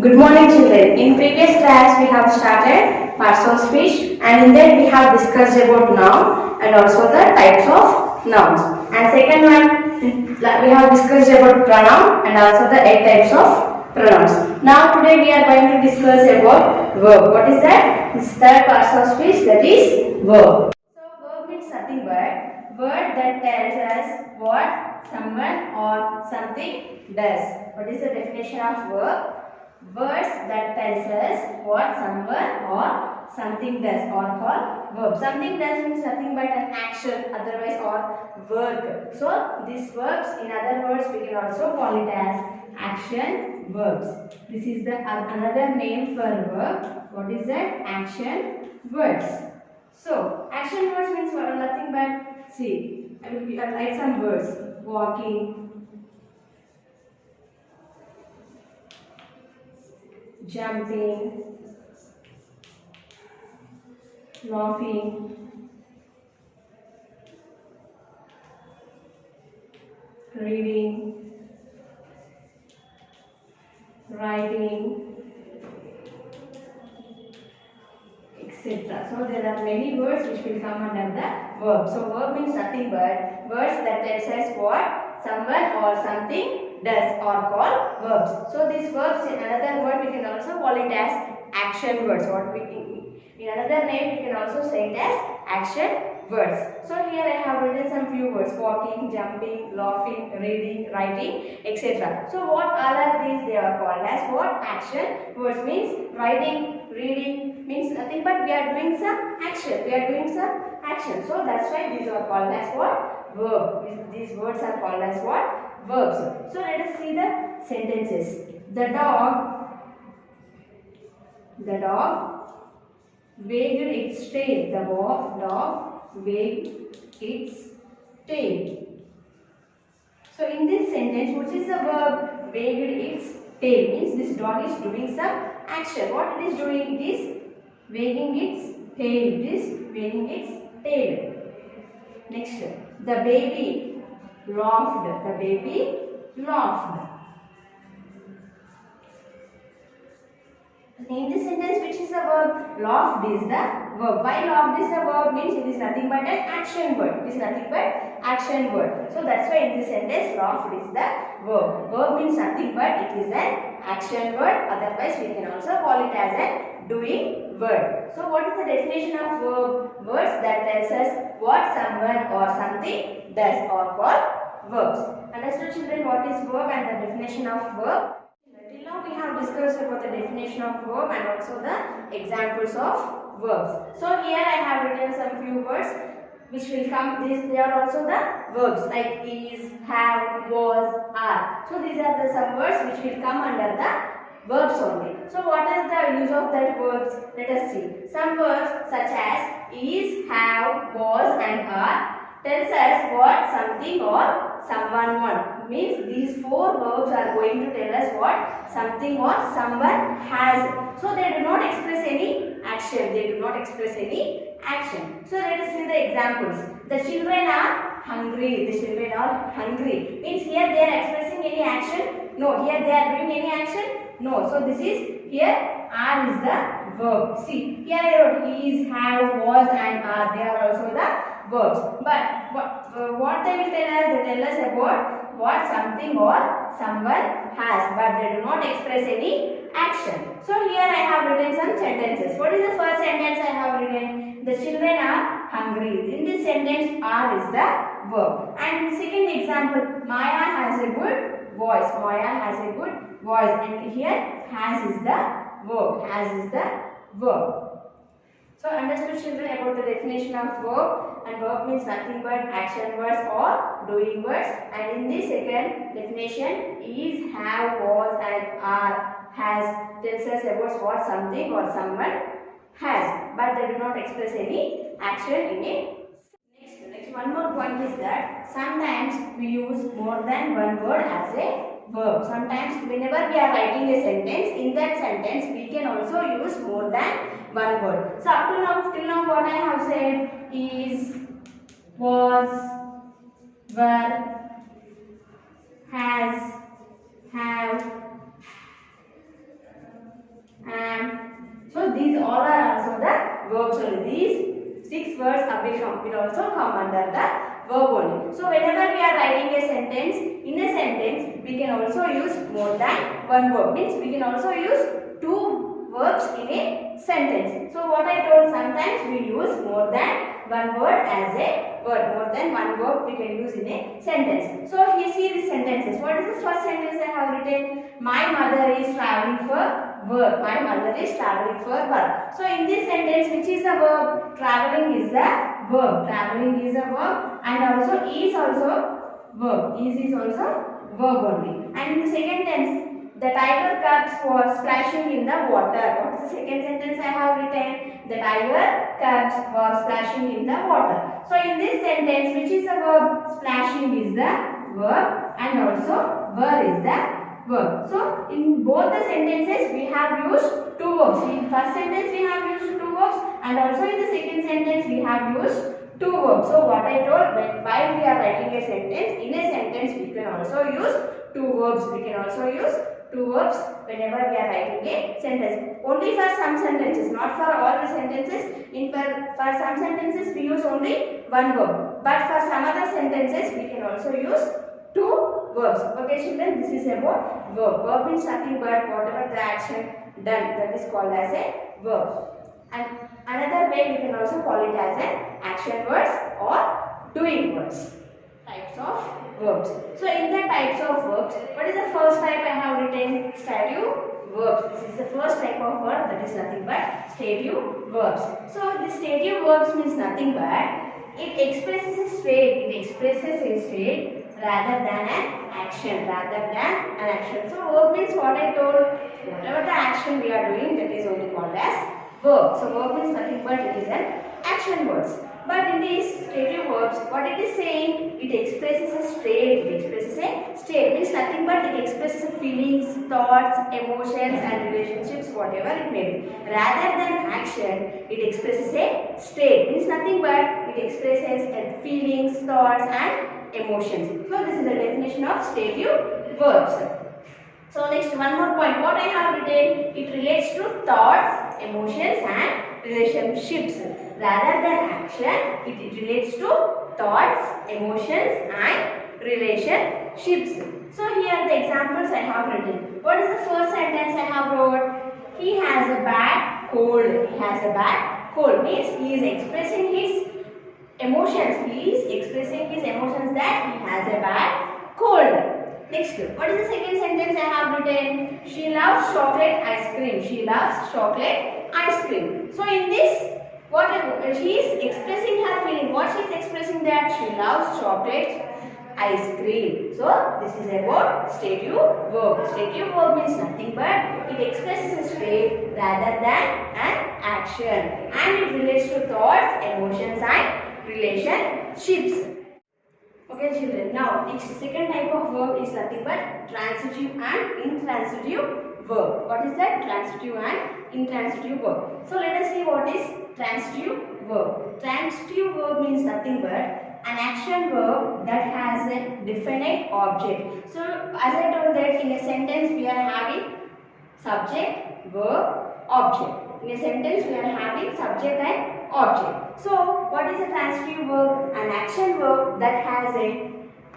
Good morning children. In previous class we have started parts of speech and in that we have discussed about noun and also the types of nouns. And second one we have discussed about pronoun and also the 8 types of pronouns. Now today we are going to discuss about verb. What is that? This third part of speech, that is verb. So verb means nothing but word that tells us what someone or something does. What is the definition of verb? Words that tells us what someone or something does or called verb. Something does means nothing but an action, otherwise or verb. So these verbs, in other words, we can also call it as action verbs. This is the another name for verb. What is that? Action words. So action words means nothing but, see, I will write some words. Walking, jumping, laughing, reading, writing, etc. So there are many words which will come under the verb. So verb means nothing but words that tells us what someone or something does or call verbs. So these verbs, in another word we can also call it as action words. What we in another name we can also say it as action words. So here I have written some few words: walking, jumping, laughing, reading, writing, etc. So what all are these? They are called as what? Action words. Means writing, reading means nothing but we are doing some action. We are doing some action. So that's why these are called as what? Verb. These words are called as what? Verbs. So let us see the sentences. The dog wagged its tail. The dog wagged its tail. So in this sentence, which is the verb? Wagged its tail means this dog is doing some action. What it is doing? It is wagging its tail. It is wagging its tail. Next, the baby laughed. The baby laughed. In this sentence, which is the verb? Laughed is the verb. Why laughed is the verb? Means it is nothing but an action word. It is nothing but action word. So that's why in this sentence, laughed is the verb. Verb means nothing but it is an action word. Otherwise, we can also call it as a doing word. So what is the definition of verb? Words that tells us what someone or something does or call verbs. Understood children what is verb and the definition of verb? Till now we have discussed about the definition of verb and also the examples of verbs. So here I have written some few words which will come. They are also the verbs like is, have, was, are. So these are the some words which will come under the verbs only. So what is the use of that verbs? Let us see. Some verbs such as is, have, was and are tells us what something or someone want. Means these four verbs are going to tell us what something or someone has. So they do not express any action. They do not express any action. So let us see the examples. The children are hungry. The children are hungry. Means here they are expressing any action? No. Here they are doing any action? No. So this is here are is the verb. See here I wrote is, have, was and are. They are also the verbs. But what they will tell us? They tell us about what something or someone has, but they do not express any action. So here I have written some sentences. What is the first sentence I have written? The children are hungry. In this sentence, are is the verb. And in second example, Maya has a good voice. Maya has a good voice. And here, has is the verb. Has is the verb. So understood children about the definition of verb, and verb means nothing but action words or doing words. And in this second definition, is, have, was and are, has tells us about what something or someone has, but they do not express any action in it. Next one more point is that sometimes we use more than one word as a verb. Sometimes whenever we are writing a sentence, in that sentence we can also use more than one word. So up to till now what I have said is, was, were, has, have, only. These 6 words will also come under the verb only. So whenever we are writing a sentence, in a sentence we can also use more than one verb. Means we can also use 2 verbs in a sentence. So what I told, sometimes we use more than one word as a word. More than one verb we can use in a sentence. So here see these sentences. What is the first sentence I have written? My mother is traveling for work. My mother is traveling for work. So in this sentence, which is a verb? Traveling is a verb. Traveling is a verb, and also is also verb. Is also verb only. And in the second tense, the tiger cubs was splashing in the water. What is the second sentence I have written? The tiger cubs was splashing in the water. So in this sentence, which is the verb? Splashing is the verb, and also were is the verb. So in both the sentences we have used 2 verbs. In first sentence we have used 2 verbs, and also in the second sentence we have used 2 verbs. So what I told, while we are writing a sentence, in a sentence we can also use 2 verbs. We can also use 2 verbs whenever we are writing a sentence. Only for some sentences, not for all the sentences. For some sentences we use only 1 verb, but for some other sentences we can also use 2 verbs. Okay children, this is about verb. Verb means nothing but whatever the action done, that is called as a verb. And another way we can also call it as an action words or doing words. Types of verbs. So in the types of verbs, what is the first type I have written? Stative verbs. This is the first type of verb, that is nothing but stative verbs. So the stative verbs means nothing but it expresses a state rather than an action. So verb means what I told, whatever the action we are doing, that is only called as verb. So verb means nothing but it is an action words. But in these stative verbs, what it is saying, it expresses a state. Means nothing but it expresses feelings, thoughts, emotions and relationships, whatever it may be. Rather than action, it expresses a state. Means nothing but it expresses feelings, thoughts and emotions. So this is the definition of stative verbs. So next, one more point. What I have written, it relates to thoughts, emotions and relationships. Rather than action, it relates to thoughts, emotions and relationships. So here the examples I have written. What is the first sentence I have wrote? He has a bad cold. He has a bad cold. Means he is expressing his emotions. He is expressing his emotions that he has a bad cold. Next, what is the second sentence I have written? She loves chocolate ice cream. She loves chocolate ice cream. So in this, what she is expressing her feeling. What she is expressing, that she loves chocolate ice cream. So this is about stative verb. Stative verb means nothing but it expresses a state rather than an action, and it relates to thoughts, emotions and relationships. Okay children, now next second type of verb is nothing but transitive and intransitive verb. What is that? Transitive and intransitive verb. So let us see what is transitive verb. Transitive verb means nothing but an action verb that has a definite object. So as I told that in a sentence we are having subject, verb, object. In a sentence we are having subject and object. So what is a transitive verb? An action verb that has a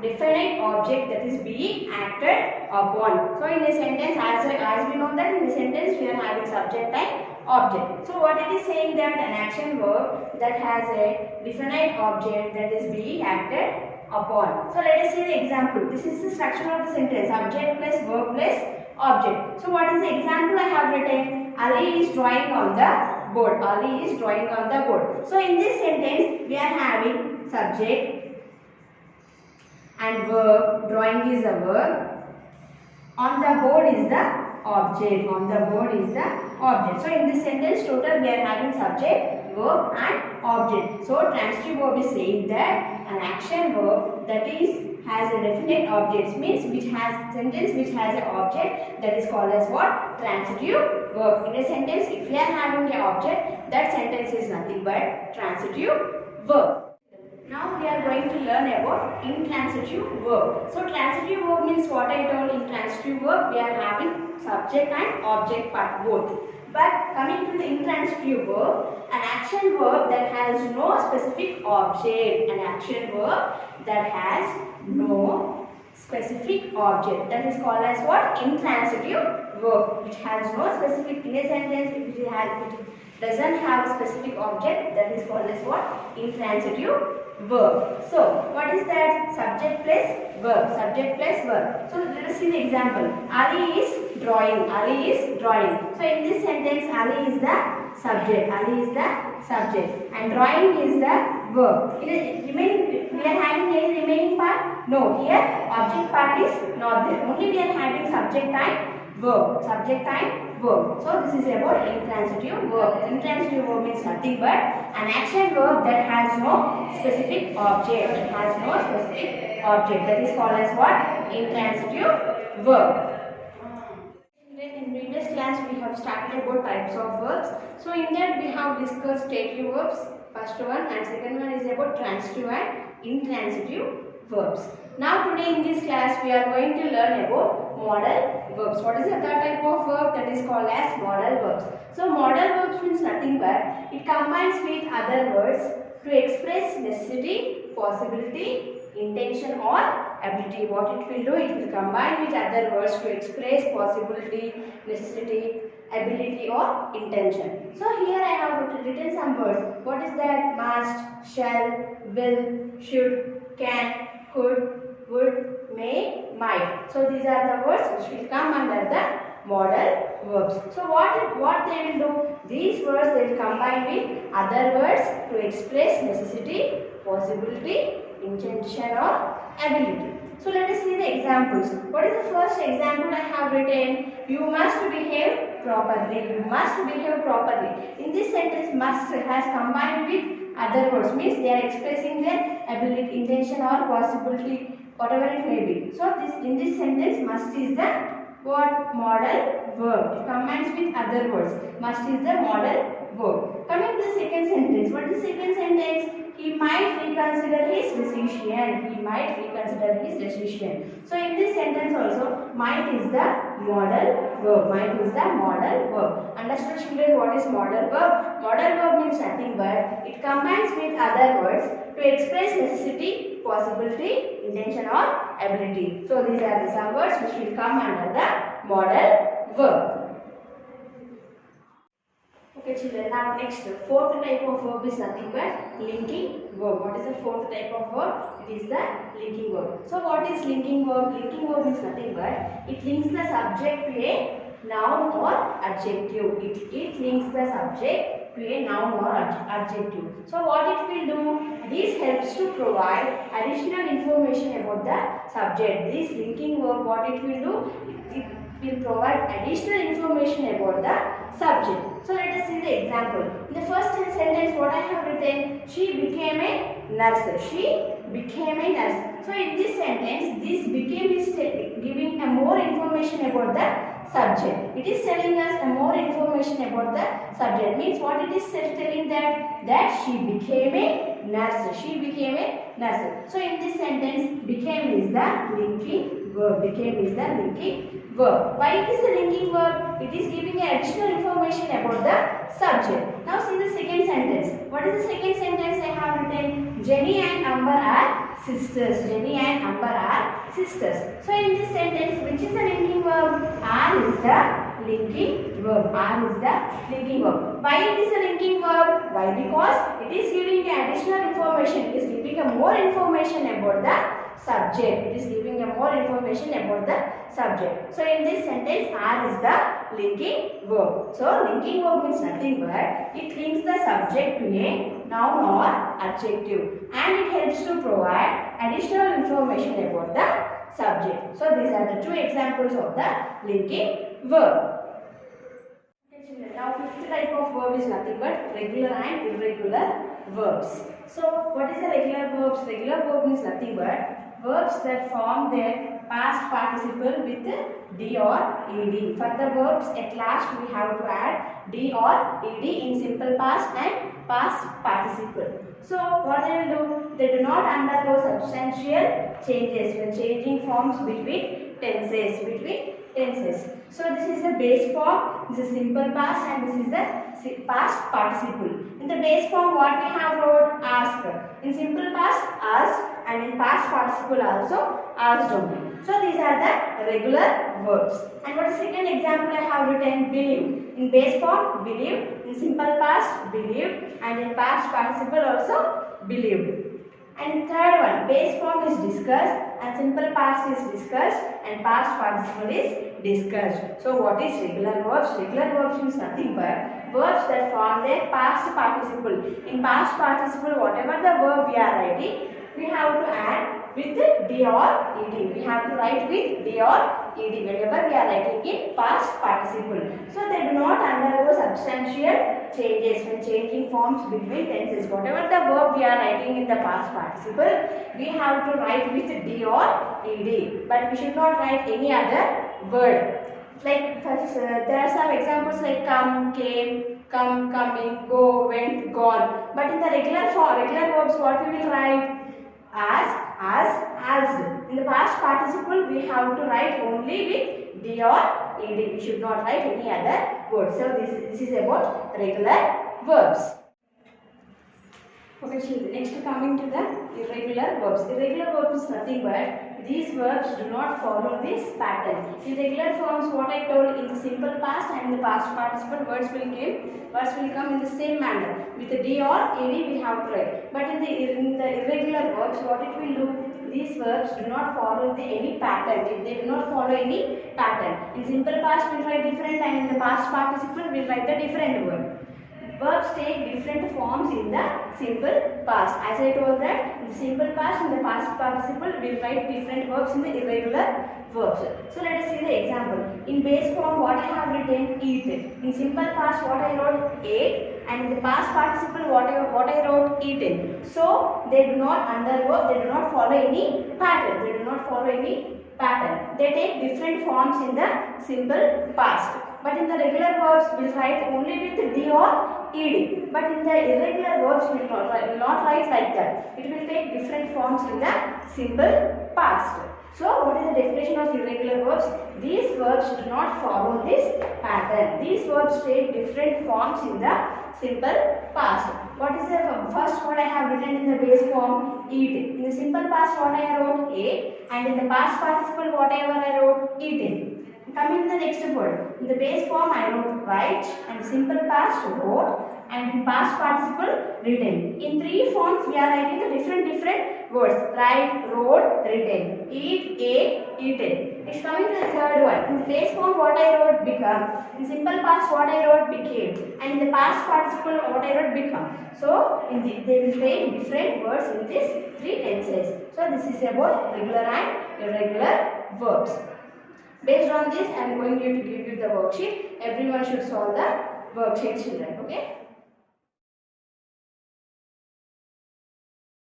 definite object that is being acted upon. So in a sentence, as we know that in a sentence we are having subject and object. So what it is saying, that an action verb that has a definite object that is being acted upon. So let us see the example. This is the structure of the sentence: subject plus verb plus object. So what is the example I have written? Ali is drawing on the board. Ali is drawing on the board. So in this sentence we are having subject and verb. Drawing is a verb. On the board is the object. On the board is the object. So in this sentence total we are having subject, verb and object. So transitive verb is saying that an action verb that has a definite object, means which has sentence which has an object, that is called as what? Transitive verb. In a sentence if we are having an object, that sentence is nothing but transitive verb. Now we are going to learn about intransitive verb. So transitive verb means what I told. In transitive verb we are having subject and object part both. But coming to the intransitive verb, an action verb that has no specific object. An action verb that has no specific object. That is called as what? Intransitive verb. It has no specific in a sentence. It doesn't have a specific object. That is called as what? Intransitive verb. So, what is that? Subject plus verb. Subject plus verb. So, let us see the example. Ali is drawing. Ali is drawing. So, in this sentence, Ali is the subject. Ali is the subject. And drawing is the verb. We are having any remaining part? No. Here, object part is not there. Only we are having subject and verb. Subject and verb. So, this is about intransitive verb. Intransitive verb means nothing but an action verb that has no specific object. It has no specific object. That is called as what? Intransitive verb. In previous class, we have started about types of verbs. So, in that we have discussed stative verbs, first one, and second one is about transitive and intransitive verbs. Now, today in this class, we are going to learn about modal verbs. What is the third type of verb? That is called as modal verbs. So, modal verbs means nothing but it combines with other words to express necessity, possibility, intention or ability. What it will do? It will combine with other words to express possibility, necessity, ability or intention. So here I have written some words. What is that? Must, shall, will, should, can, could, would, may, might. So these are the words which will come under the modal verbs. So what they will do? These words they will combine with other words to express necessity, possibility, intention or ability. So let us see the examples. What is the first example I have written? You must behave properly. You must behave properly. In this sentence, must has combined with other words. Means they are expressing their ability, intention or possibility, whatever it may be. So in this sentence, must is the what? Modal verb. It combines with other words. Must is the modal verb. Coming to the second sentence. What is the second sentence? He might reconsider his decision. He might reconsider his decision. So in this sentence also, might is the modal verb. Might is the modal verb. Understood, children, what is modal verb? Modal verb means nothing but it combines with other words to express necessity, possibility, intention or ability. So these are the some words which will come under the modal verb. Okay children, now next, fourth type of verb is nothing but linking verb. What is the fourth type of verb? It is the linking verb. So what is linking verb? Linking verb is nothing but it links the subject to a noun or adjective. It links the subject to a noun or adjective. So what it will do? This helps to provide additional information about the subject. This linking verb, what it will do? It will provide additional information about the subject. So let us see the example. In the first sentence, what I have written? She became a nurse. She became a nurse. So in this sentence, this became is giving a more information about the subject. It is telling us a more information about the subject. Means what it is telling that she became a nurse. She became a nurse. So in this sentence, became is the linking verb. Became is the linking verb. Why it is a linking verb? It is giving additional information about the subject. Now see the second sentence. What is the second sentence I have written? Jenny and Amber are sisters. Jenny and Amber are sisters. So in this sentence, which is the linking verb? Are is the linking verb. Are is the linking verb. Why it is a linking verb? Why? Because it is giving additional information. It is giving a more information about the subject. It is giving a more information about the subject. So in this sentence, are is the linking verb. So linking verb means nothing but it links the subject to a noun or adjective and it helps to provide additional information about the subject. So these are the two examples of the linking verb. Now fifth type of verb is nothing but regular and irregular verbs. So what is the regular verbs? Regular verb means nothing but verbs that form their past participle with D or ED. For the verbs at last we have to add D or ED in simple past and past participle. So what they will do? They do not undergo substantial changes when changing forms between tenses. tenses. So this is the base form, this is simple past, and this is the past participle. In the base form, what we have wrote? Ask. In simple past, asked, and in past participle also asked only. So these are the regular verbs. And what is the second example I have written? Believe. In base form, believed. In simple past, believed, and in past participle also believed. And third one, base form is discussed, and simple past is discussed, and past participle is discussed. So what is regular verbs? Regular verbs means nothing but verbs that form their past participle. In past participle, whatever the verb we are writing, we have to add with d or ed. We have to write with d or ed whenever we are writing in past participle. So they do not undergo substantial changes when changing forms between tenses. Whatever the verb we are writing in the past participle, we have to write with d or ed. But we should not write any other word. Like there are some examples like come, came, come, coming, go, went, gone. But in the regular verbs, what we will write? Asked. In the past participle, we have to write only with d or ed. We should not write any other word. So this is about regular verbs. Okay, children. Next, coming to the irregular verbs. Irregular verbs is nothing but these verbs do not follow this pattern. In regular forms, what I told, in the simple past and in the past participle, words will come in the same manner. With the d or ed, we have to write. But in the irregular verbs, what it will do? These verbs do not follow any pattern. They do not follow any pattern. In simple past, we will write different, and in the past participle, we will write the different word. Verbs take different forms in the simple past. As I told that, in the simple past, in the past participle, we will write different verbs in the irregular verbs. So let us see the example. In base form, what I have written? Eat. In simple past, what I wrote? Ate. And in the past participle, what I wrote? Eaten. So they do not follow any pattern. They take different forms in the simple past. But in the regular verbs, we will write only with d or ed. But in the irregular verbs, we will not write like that. It will take different forms in the simple past. So, what is the definition of irregular verbs? These verbs do not follow this pattern. These verbs take different forms in the simple past. What is the first word I have written in the base form? Eat. In the simple past, what I wrote? Ate. And in the past participle, whatever I wrote? Eaten. Coming to the next word. In the base form, I wrote write, and simple past wrote, and in past participle written. In three forms, we are writing the different words: write, wrote, written. Eat, ate, eaten. It's coming to the third one. In the base form, what I wrote? Become. In simple past, what I wrote? Became. And in the past participle, what I wrote? Become. So they will take different words in these three tenses. So this is about regular and irregular verbs. Based on this, I am going to give you the worksheet. Everyone should solve the worksheet, children. Okay.